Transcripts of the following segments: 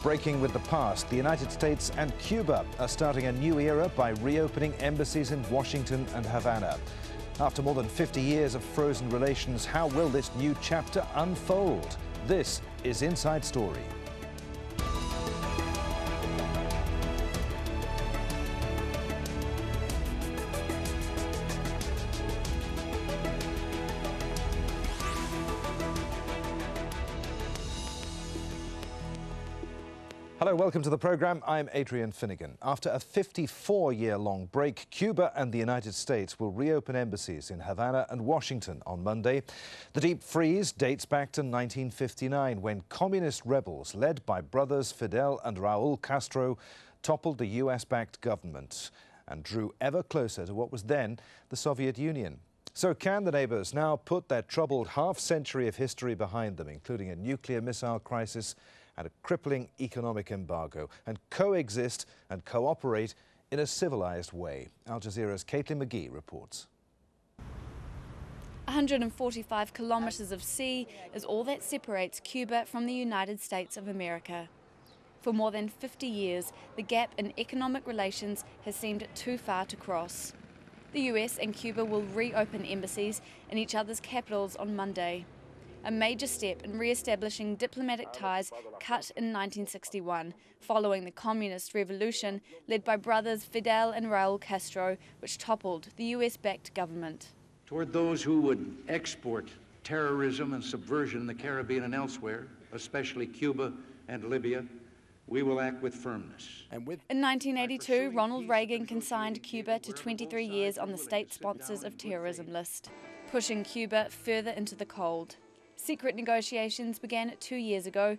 Breaking with the past, the United States and Cuba are starting a new era by reopening embassies in Washington and Havana. After more than 50 years of frozen relations, how will this new chapter unfold? This is Inside Story. Hello, welcome to the programme. I'm Adrian Finnegan. After a 54-year-long break, Cuba and the United States will reopen embassies in Havana and Washington on Monday. The deep freeze dates back to 1959, when communist rebels led by brothers Fidel and Raul Castro toppled the US-backed government and drew ever closer to what was then the Soviet Union. So can the neighbours now put their troubled half-century of history behind them, including a nuclear missile crisis and a crippling economic embargo, and coexist and cooperate in a civilised way? Al-Jazeera's Caitlin McGee reports. 145 kilometres of sea is all that separates Cuba from the United States of America. For more than 50 years, the gap in economic relations has seemed too far to cross. The US and Cuba will reopen embassies in each other's capitals on Monday, a major step in re-establishing diplomatic ties cut in 1961, following the communist revolution led by brothers Fidel and Raul Castro, which toppled the US-backed government. Toward those who would export terrorism and subversion in the Caribbean and elsewhere, especially Cuba and Libya, we will act with firmness. In 1982, Ronald Reagan consigned Cuba to 23 years on the state sponsors of terrorism list, pushing Cuba further into the cold. Secret negotiations began 2 years ago,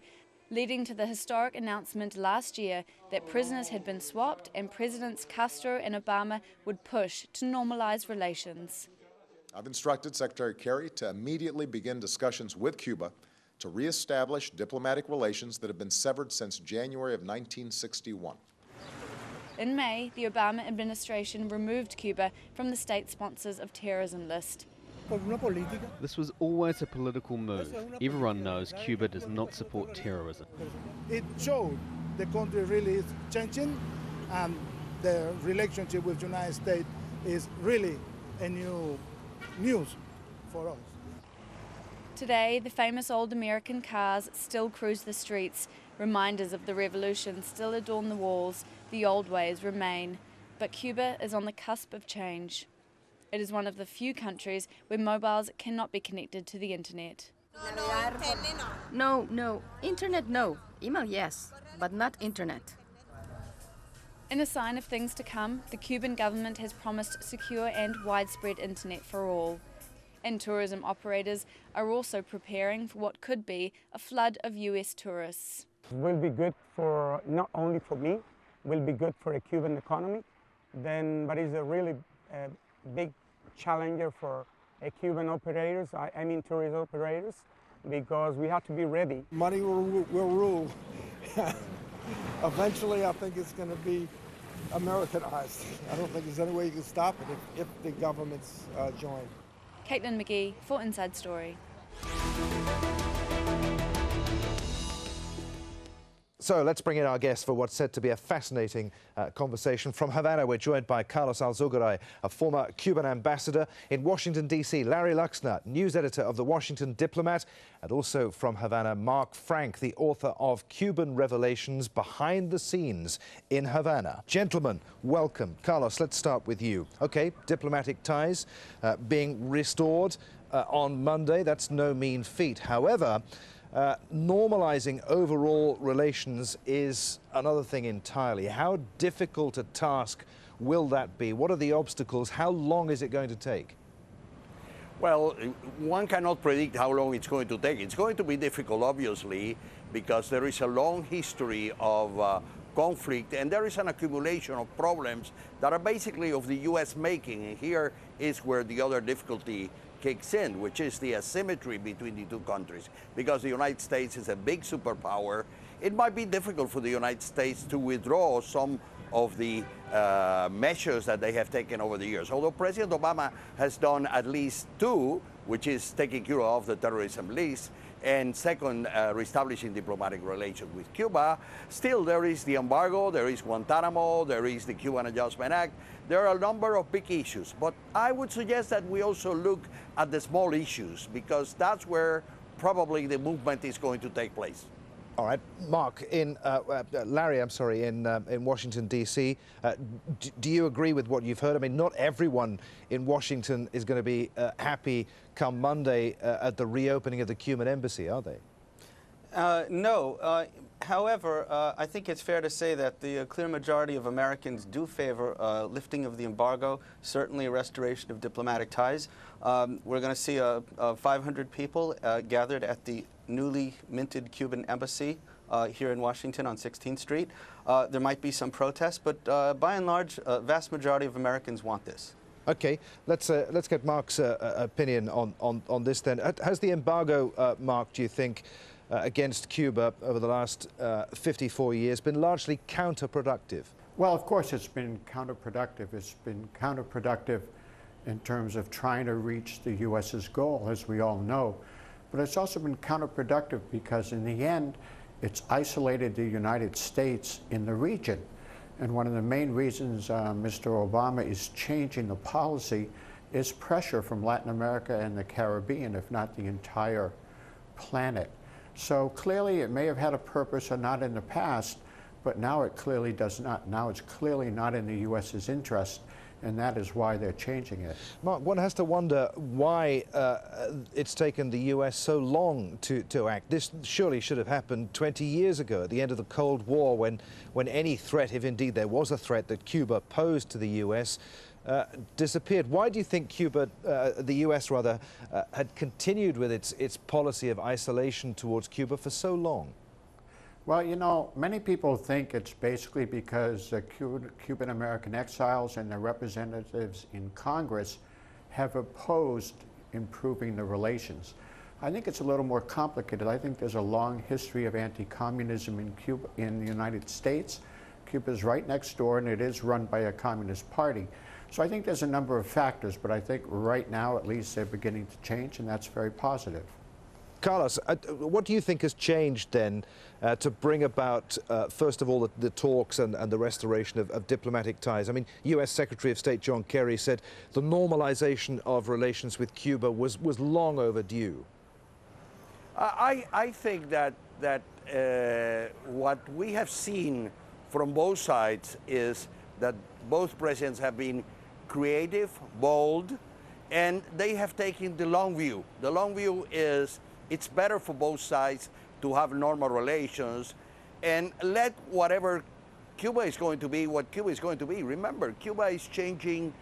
leading to the historic announcement last year that prisoners had been swapped and Presidents Castro and Obama would push to normalize relations. I've instructed Secretary Kerry to immediately begin discussions with Cuba to reestablish diplomatic relations that have been severed since January of 1961. In May, the Obama administration removed Cuba from the state sponsors of terrorism list. This was always a political move. Everyone knows Cuba does not support terrorism. It showed the country really is changing, and the relationship with the United States is really a new news for us. Today, the famous old American cars still cruise the streets. Reminders of the revolution still adorn the walls. The old ways remain. But Cuba is on the cusp of change. It is one of the few countries where mobiles cannot be connected to the internet. No. Internet, no. Email, yes, but not internet. In a sign of things to come, the Cuban government has promised secure and widespread internet for all. And tourism operators are also preparing for what could be a flood of US tourists. It will be good for, not only for me, will be good for the Cuban economy, but it's a really big challenger for Cuban operators, I mean tourist operators, because we have to be ready. Money will rule. Eventually, I think it's going to be Americanized. I don't think there's any way you can stop it if the governments join. Caitlin McGee for Inside Story. So let's bring in our guest for what's said to be a fascinating conversation. From Havana, we're joined by Carlos Alzugaray, a former Cuban ambassador. In Washington, D.C., Larry Luxner, news editor of the Washington Diplomat. And also from Havana, Marc Frank, the author of Cuban Revelations Behind the Scenes in Havana. Gentlemen, welcome. Carlos, let's start with you. OK, diplomatic ties being restored on Monday. That's no mean feat. However, normalizing overall relations is another thing entirely. How difficult a task will that be? What are the obstacles? How long is it going to take? Well, one cannot predict how long it's going to take. It's going to be difficult, obviously, because there is a long history of conflict, and there is an accumulation of problems that are basically of the U.S. making. And here is where the other difficulty kicks in, which is the asymmetry between the two countries. Because the United States is a big superpower, it might be difficult for the United States to withdraw some of the measures that they have taken over the years. Although President Obama has done at least two, which is taking Cuba off the terrorism list, and second, reestablishing diplomatic relations with Cuba. Still, there is the embargo, there is Guantanamo, there is the Cuban Adjustment Act. There are a number of big issues, but I would suggest that we also look at the small issues, because that's where probably the movement is going to take place. All right, Mark, Larry, I'm sorry, in Washington, D.C., do you agree with what you've heard? I mean, not everyone in Washington is going to be happy come Monday at the reopening of the Cuban embassy, are they? No. However, I think it's fair to say that the clear majority of Americans do favor lifting of the embargo, certainly a restoration of diplomatic ties. We're going to see 500 people gathered at the newly minted Cuban embassy here in Washington on 16th Street. There might be some protests, but by and large, a vast majority of Americans want this. Okay, let's get Mark's opinion on this then. Has the embargo, Mark, do you think, against Cuba over the last 54 years been largely counterproductive? Well, of course it's been counterproductive. It's been counterproductive in terms of trying to reach the U.S.'s goal, as we all know. But it's also been counterproductive because in the end, it's isolated the United States in the region. And one of the main reasons Mr. Obama is changing the policy is pressure from Latin America and the Caribbean, if not the entire planet. So clearly it may have had a purpose or not in the past, but now it clearly does not. Now it's clearly not in the U.S.'s interest, and that is why they're changing it. Mark, one has to wonder why it's taken the U.S. so long to act. This surely should have happened 20 years ago, at the end of the Cold War, when any threat, if indeed there was a threat that Cuba posed to the U.S., disappeared. Why do you think Cuba, the U.S. rather, had continued with its policy of isolation towards Cuba for so long? Well, you know, many people think it's basically because Cuban American exiles and their representatives in Congress have opposed improving the relations. I think it's a little more complicated. I think there's a long history of anti-communism in Cuba, in the United States. Cuba's right next door, and it is run by a communist party. So I think there's a number of factors, but I think right now, at least, they're beginning to change, and that's very positive. Carlos, what do you think has changed then to bring about, first of all, the talks and the restoration of diplomatic ties? I mean, U.S. Secretary of State John Kerry said the normalization of relations with Cuba was long overdue. I think that what we have seen from both sides is that both presidents have been creative, bold, and they have taken the long view. The long view is it's better for both sides to have normal relations and let whatever Cuba is going to be, what Cuba is going to be. Remember, Cuba is changing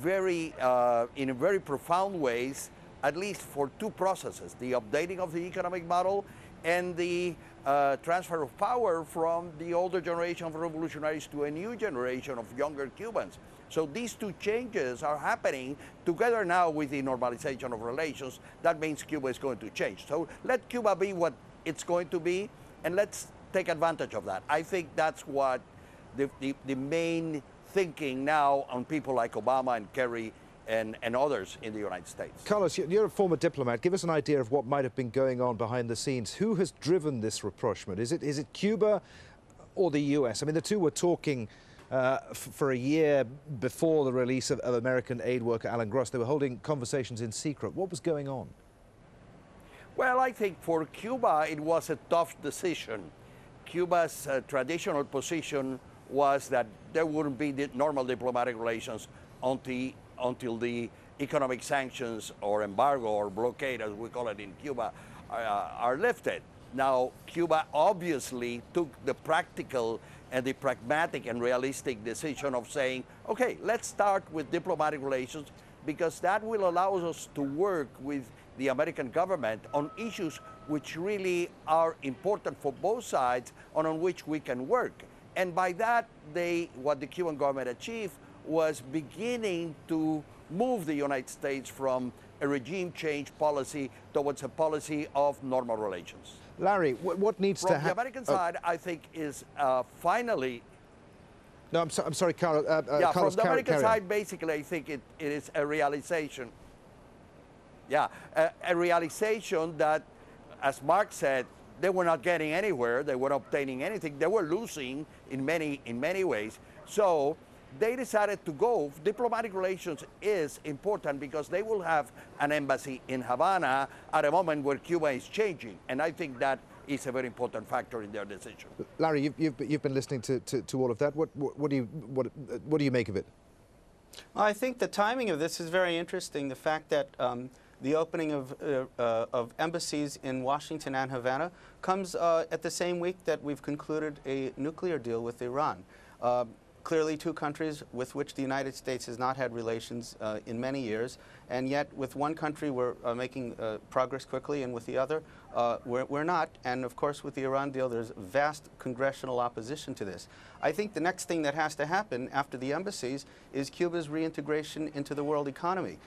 in very profound ways, at least for two processes: the updating of the economic model and the transfer of power from the older generation of revolutionaries to a new generation of younger Cubans. So these two changes are happening together now with the normalization of relations. That means Cuba is going to change. So let Cuba be what it's going to be, and let's take advantage of that. I think that's what the main thinking now on people like Obama and Kerry and others in the United States. Carlos, you're a former diplomat. Give us an idea of what might have been going on behind the scenes. Who has driven this rapprochement? Is it Cuba or the U.S.? I mean, the two were talking for a year before the release of American aid worker Alan Gross. They were holding conversations in secret. What was going on? Well, I think for Cuba, it was a tough decision. Cuba's traditional position was that there wouldn't be normal diplomatic relations until the economic sanctions or embargo or blockade, as we call it in Cuba, are lifted. Now, Cuba obviously took the practical and the pragmatic and realistic decision of saying, okay, let's start with diplomatic relations, because that will allow us to work with the American government on issues which really are important for both sides and on which we can work. And by that, what the Cuban government achieved was beginning to move the United States from a regime change policy towards a policy of normal relations. Larry, what needs to happen? From the American side, I think, is finally... No, I'm sorry, Carlos. Yeah, Carlos, from the American side, basically, I think it is a realization. Yeah, a realization that as Mark said, they were not getting anywhere. They weren't obtaining anything. They were losing in many ways. So they decided to go. Diplomatic relations is important because they will have an embassy in Havana at a moment where Cuba is changing. And I think that is a very important factor in their decision. Larry, you've been listening to all of that. What do you make of it? Well, I think the timing of this is very interesting. The fact that the opening of embassies in Washington and Havana comes at the same week that we've concluded a nuclear deal with Iran. Clearly two countries with which the United States has not had relations in many years, and yet with one country we're making progress quickly, and with the other we're not. And of course with the Iran deal there's vast congressional opposition to this. I think the next thing that has to happen after the embassies is Cuba's reintegration into the world economy.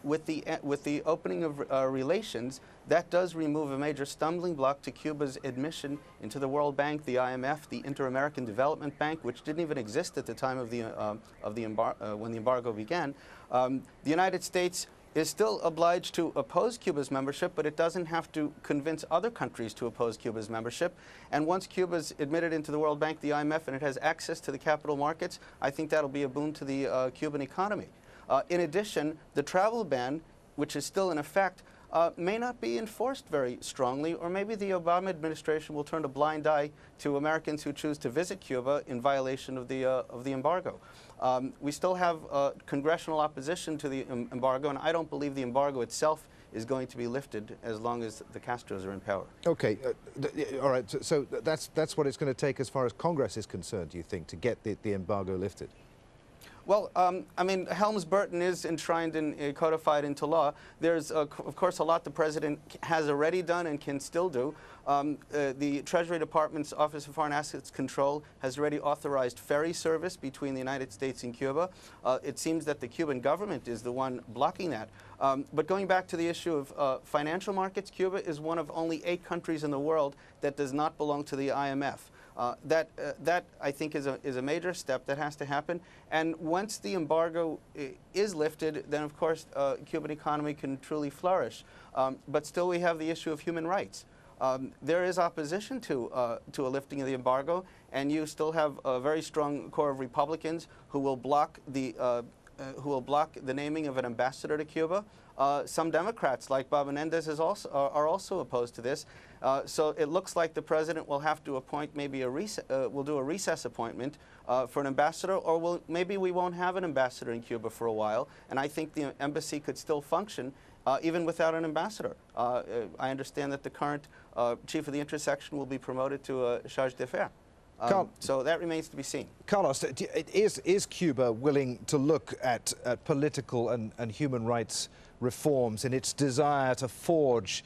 With the opening of relations, that does remove a major stumbling block to Cuba's admission into the World Bank, the IMF, the Inter-American Development Bank, which didn't even exist at the time of when the embargo began. The United States is still obliged to oppose Cuba's membership, but it doesn't have to convince other countries to oppose Cuba's membership. And once Cuba's admitted into the World Bank, the IMF, and it has access to the capital markets, I think that'll be a boon to the Cuban economy. In addition, the travel ban, which is still in effect, may not be enforced very strongly, or maybe the Obama administration will turn a blind eye to Americans who choose to visit Cuba in violation of the embargo. We still have congressional opposition to the embargo, and I don't believe the embargo itself is going to be lifted as long as the Castros are in power. Okay, all right. So that's what it's going to take as far as Congress is concerned, do you think, to get the embargo lifted? Well, I mean, Helms-Burton is enshrined and codified into law. There's, of course, a lot the President has already done and can still do. The Treasury Department's Office of Foreign Assets Control has already authorized ferry service between the United States and Cuba. It seems that the Cuban government is the one blocking that. But going back to the issue of financial markets, Cuba is one of only 8 countries in the world that does not belong to the IMF. That I think is a major step that has to happen. And once the embargo is lifted, then of course Cuban economy can truly flourish. But still we have the issue of human rights. There is opposition to a lifting of the embargo, and you still have a very strong core of Republicans who will block the naming of an ambassador to Cuba. Some Democrats, like Bob Menendez, are also opposed to this. So it looks like the President will have to appoint maybe will do a recess appointment for an ambassador, or maybe we won't have an ambassador in Cuba for a while. And I think the embassy could still function even without an ambassador. I understand that the current chief of the intersection will be promoted to a charge d'affaires. So that remains to be seen. Carlos, is Cuba willing to look at political and human rights reforms in its desire to forge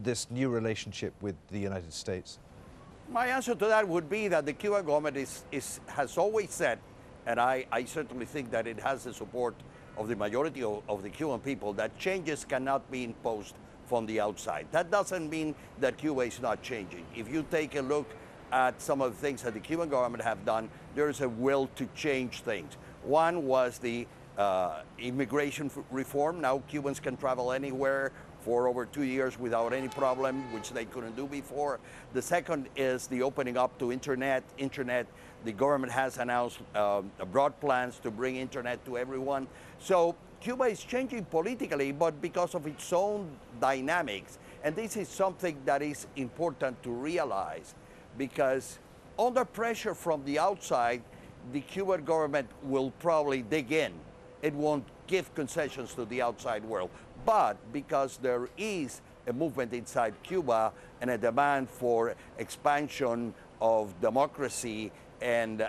this new relationship with the United States? My answer to that would be that the Cuban government has always said, and I certainly think that it has the support of the majority of the Cuban people, that changes cannot be imposed from the outside. That doesn't mean that Cuba is not changing. If you take a look at some of the things that the Cuban government have done, there's a will to change things. One was the immigration reform. Now Cubans can travel anywhere for over 2 years without any problem, which they couldn't do before. The second is the opening up to internet. The government has announced broad plans to bring internet to everyone. So Cuba is changing politically, but because of its own dynamics. And this is something that is important to realize, because under pressure from the outside, the Cuban government will probably dig in. It won't give concessions to the outside world. But because there is a movement inside Cuba and a demand for expansion of democracy and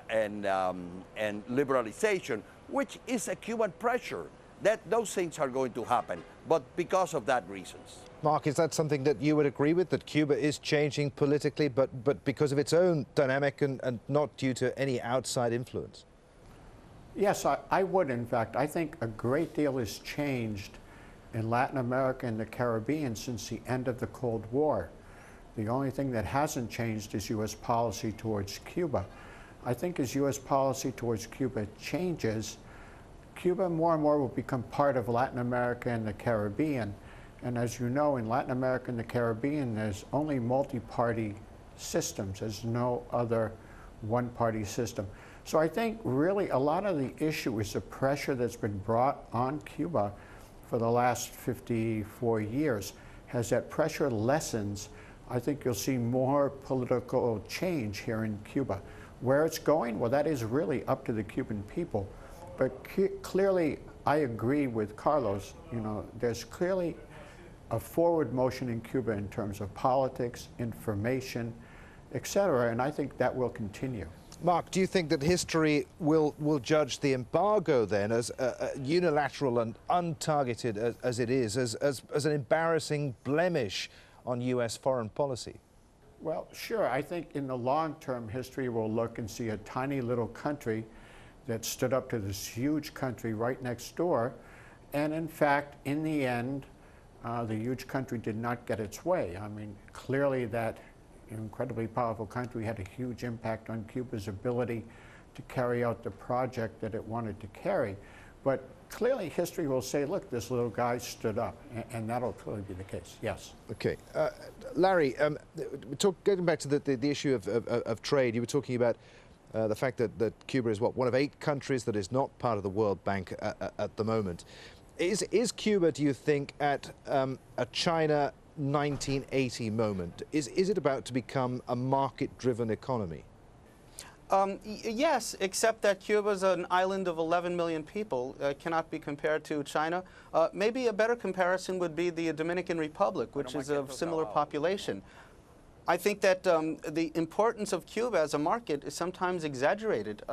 liberalization, which is a Cuban pressure, that those things are going to happen, but because of that reasons. Mark, is that something that you would agree with, that Cuba is changing politically, but because of its own dynamic and not due to any outside influence? Yes, I would, in fact. I think a great deal has changed in Latin America and the Caribbean since the end of the Cold War. The only thing that hasn't changed is U.S. policy towards Cuba. I think as U.S. policy towards Cuba changes, Cuba more and more will become part of Latin America and the Caribbean. And as you know, in Latin America and the Caribbean, there's only multi-party systems. There's no other one-party system. So I think really a lot of the issue is the pressure that's been brought on Cuba for the last 54 years. As that pressure lessens, I think you'll see more political change here in Cuba. Where it's going, well, that is really up to the Cuban people. But clearly, I agree with Carlos. You know, there's clearly a forward motion in Cuba in terms of politics, information, etc., and I think that will continue. Marc, do you think that history will judge the embargo then as unilateral and untargeted as it is, as an embarrassing blemish on US foreign policy? Well, sure. I think in the long term, history will look and see a tiny little country that stood up to this huge country right next door. And in fact, in the end, the huge country did not get its way. I mean, clearly that incredibly powerful country had a huge impact on Cuba's ability to carry out the project that it wanted to carry. But clearly history will say, look, this little guy stood up, and that'll clearly be the case, yes. Okay. Larry, getting back to the issue of trade, you were talking about the fact that Cuba is, what, one of 8 countries that is not part of the World Bank at the moment. Is Cuba, do you think, at a China 1980 moment? Is it about to become a market-driven economy? Yes, except that Cuba's an island of 11 million people, cannot be compared to China. Maybe a better comparison would be the Dominican Republic, which is of similar population. I think that the importance of Cuba as a market is sometimes exaggerated.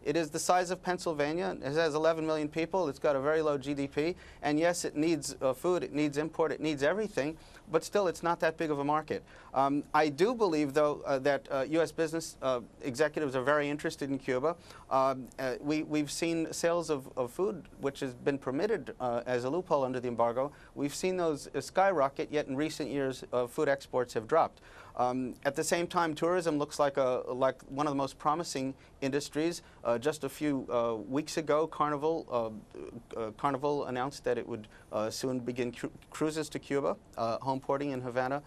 It is the size of Pennsylvania. It has 11 million people. It's got a very low GDP. And yes, it needs food, it needs import, it needs everything. But still, it's not that big of a market. I do believe, though, that U.S. business executives are very interested in Cuba. We've seen sales of food, which has been permitted as a loophole under the embargo. We've seen those skyrocket, yet in recent years, food exports have dropped. At the same time, tourism looks like one of the most promising industries. Just a few weeks ago, Carnival announced that it would soon begin cruises to Cuba, home porting in Havana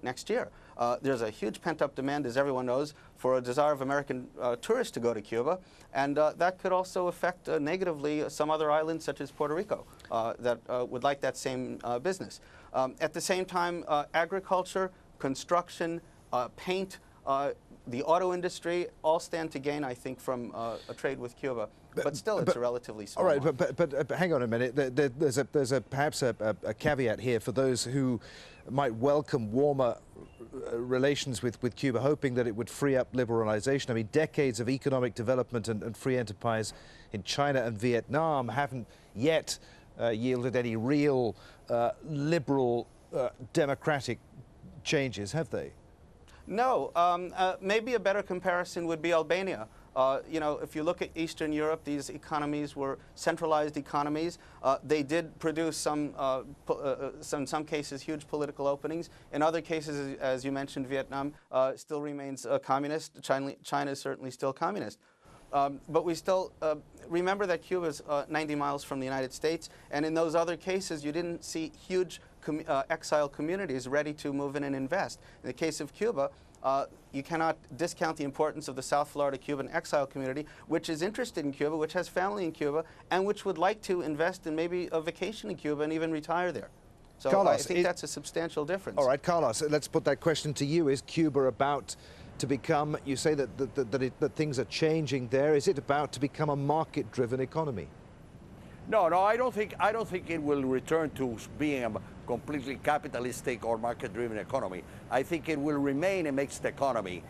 next year. There's a huge pent-up demand, as everyone knows, for a desire of American tourists to go to Cuba, and that could also affect negatively some other islands, such as Puerto Rico, that would like that same business. At the same time, agriculture, construction, paint, the auto industry all stand to gain, I think, from a trade with Cuba. But still, it's a relatively small one. All right, but hang on a minute. There's perhaps a caveat here for those who might welcome warmer relations with Cuba, hoping that it would free up liberalization. I mean, decades of economic development and free enterprise in China and Vietnam haven't yet yielded any real liberal democratic changes, have they? No. Maybe a better comparison would be Albania. You know, if you look at Eastern Europe, these economies were centralized economies. They did produce in some cases, huge political openings. In other cases, as you mentioned, Vietnam still remains communist. China is certainly still communist. But we still remember that Cuba is 90 miles from the United States, and in those other cases, you didn't see huge exile communities ready to move in and invest. In the case of Cuba, you cannot discount the importance of the South Florida Cuban exile community, which is interested in Cuba, which has family in Cuba, and which would like to invest in maybe a vacation in Cuba and even retire there. So Carlos, I think that's a substantial difference. All right, Carlos, let's put that question to you. Is Cuba about to become, you say that things are changing there, is it about to become a market-driven economy? No, I don't think it will return to being a completely capitalistic or market-driven economy. I think it will remain a mixed economy.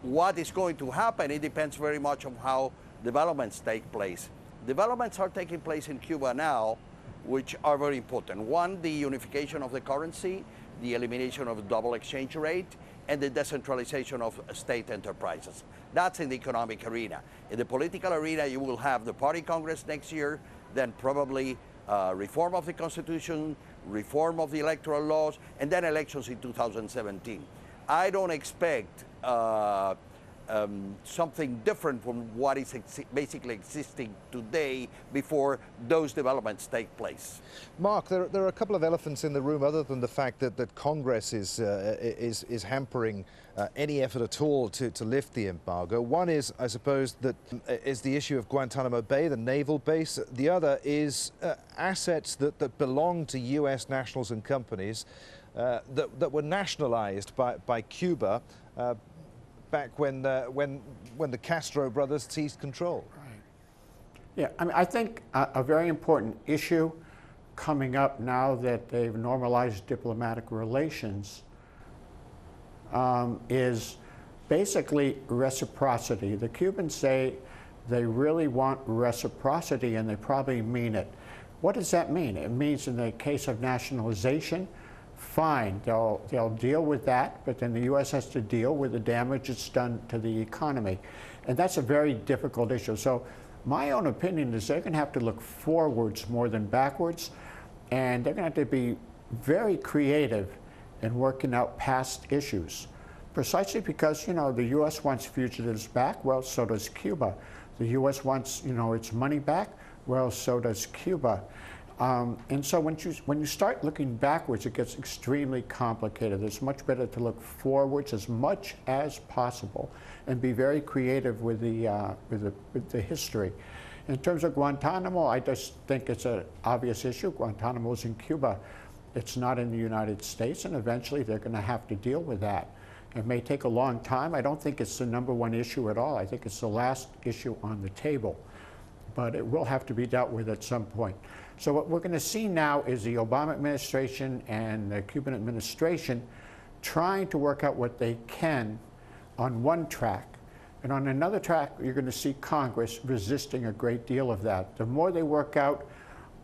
What is going to happen, it depends very much on how developments take place. Developments are taking place in Cuba now, which are very important. One, the unification of the currency, the elimination of the double exchange rate, and the decentralization of state enterprises. That's in the economic arena. In the political arena, you will have the party congress next year, then probably reform of the Constitution, reform of the electoral laws, and then elections in 2017. I don't expect something different from what is basically existing today before those developments take place. Mark, there are a couple of elephants in the room other than the fact that Congress is hampering any effort at all to lift the embargo. One is, I suppose, that is the issue of Guantanamo Bay, the naval base. The other is assets that belong to U.S. nationals and companies that were nationalized by Cuba back when the Castro brothers seized control. Right. Yeah, I mean, I think a very important issue coming up now that they've normalized diplomatic relations is basically reciprocity. The Cubans say they really want reciprocity, and they probably mean it. What does that mean? It means in the case of nationalization, fine, they'll deal with that, but then the U.S. has to deal with the damage it's done to the economy. And that's a very difficult issue. So my own opinion is they're going to have to look forwards more than backwards, and they're going to have to be very creative in working out past issues. Precisely because, you know, the U.S. wants fugitives back, well, so does Cuba. The U.S. wants, you know, its money back, well, so does Cuba. And so when you start looking backwards, it gets extremely complicated. It's much better to look forwards as much as possible and be very creative with the history. In terms of Guantanamo, I just think it's an obvious issue. Guantanamo's in Cuba. It's not in the United States, and eventually they're going to have to deal with that. It may take a long time. I don't think it's the #1 issue at all. I think it's the last issue on the table. But it will have to be dealt with at some point. So what we're going to see now is the Obama administration and the Cuban administration trying to work out what they can on one track. And on another track, you're going to see Congress resisting a great deal of that. The more they work out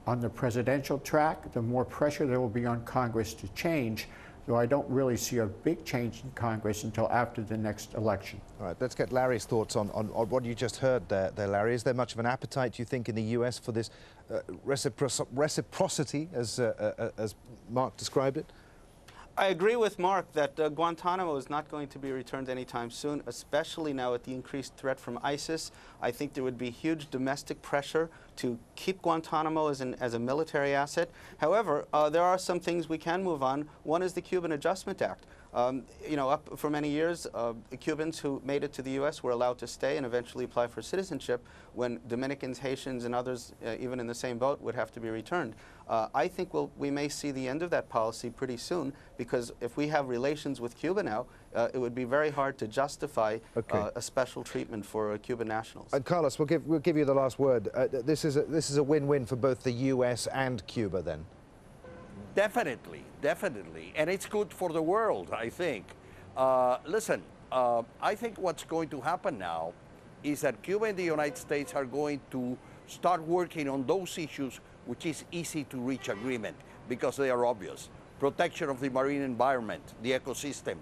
on the presidential track, the more pressure there will be on Congress to change, though I don't really see a big change in Congress until after the next election. All right, let's get Larry's thoughts on what you just heard there, Larry. Is there much of an appetite, do you think, in the U.S. for this reciprocity, as Mark described it? I agree with Mark that Guantanamo is not going to be returned anytime soon, especially now with the increased threat from ISIS. I think there would be huge domestic pressure to keep Guantanamo as a military asset. However, there are some things we can move on. One is the Cuban Adjustment Act. You know, up for many years, the Cubans who made it to the U.S. were allowed to stay and eventually apply for citizenship, when Dominicans, Haitians, and others, even in the same boat, would have to be returned. I think we may see the end of that policy pretty soon, because if we have relations with Cuba now, it would be very hard to justify a special treatment for Cuban nationals. And Carlos, we'll give you the last word. This is a win-win for both the U.S. and Cuba, then. Definitely, definitely. And it's good for the world, I think. Listen, I think what's going to happen now is that Cuba and the United States are going to start working on those issues which is easy to reach agreement because they are obvious. Protection of the marine environment, the ecosystem,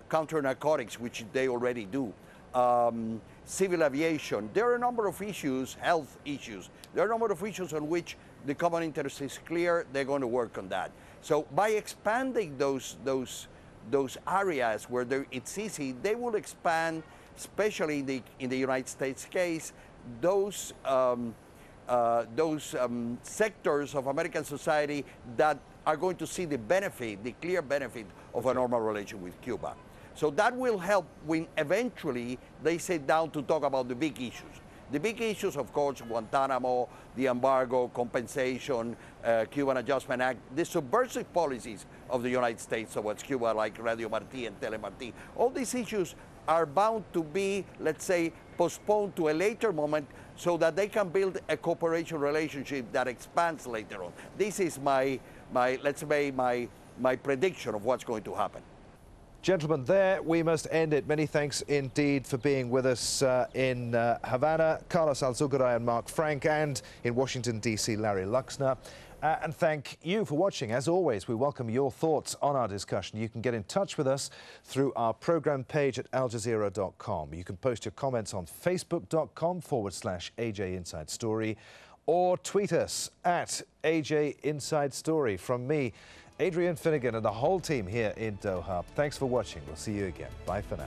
counter narcotics, which they already do, civil aviation. There are a number of issues, health issues. There are a number of issues on which the common interest is clear. They're going to work on that. So by expanding those areas where it's easy, they will expand, especially in the United States case, those sectors of American society that are going to see the benefit, the clear benefit of a normal relation with Cuba. So that will help when eventually they sit down to talk about the big issues. The big issues, of course, Guantanamo, the embargo, compensation, Cuban Adjustment Act, the subversive policies of the United States towards Cuba, like Radio Martí and Telemartí. All these issues are bound to be, let's say, postponed to a later moment so that they can build a cooperation relationship that expands later on. This is my prediction of what's going to happen. Gentlemen, there we must end it. Many thanks indeed for being with us in Havana, Carlos Alzugaray and Marc Frank, and in Washington, D.C., Larry Luxner. And thank you for watching. As always, we welcome your thoughts on our discussion. You can get in touch with us through our program page at aljazeera.com. You can post your comments on facebook.com/AJ Inside Story, or tweet us at AJ Inside Story. From me, Adrian Finnegan, and the whole team here in Doha, thanks for watching. We'll see you again. Bye for now.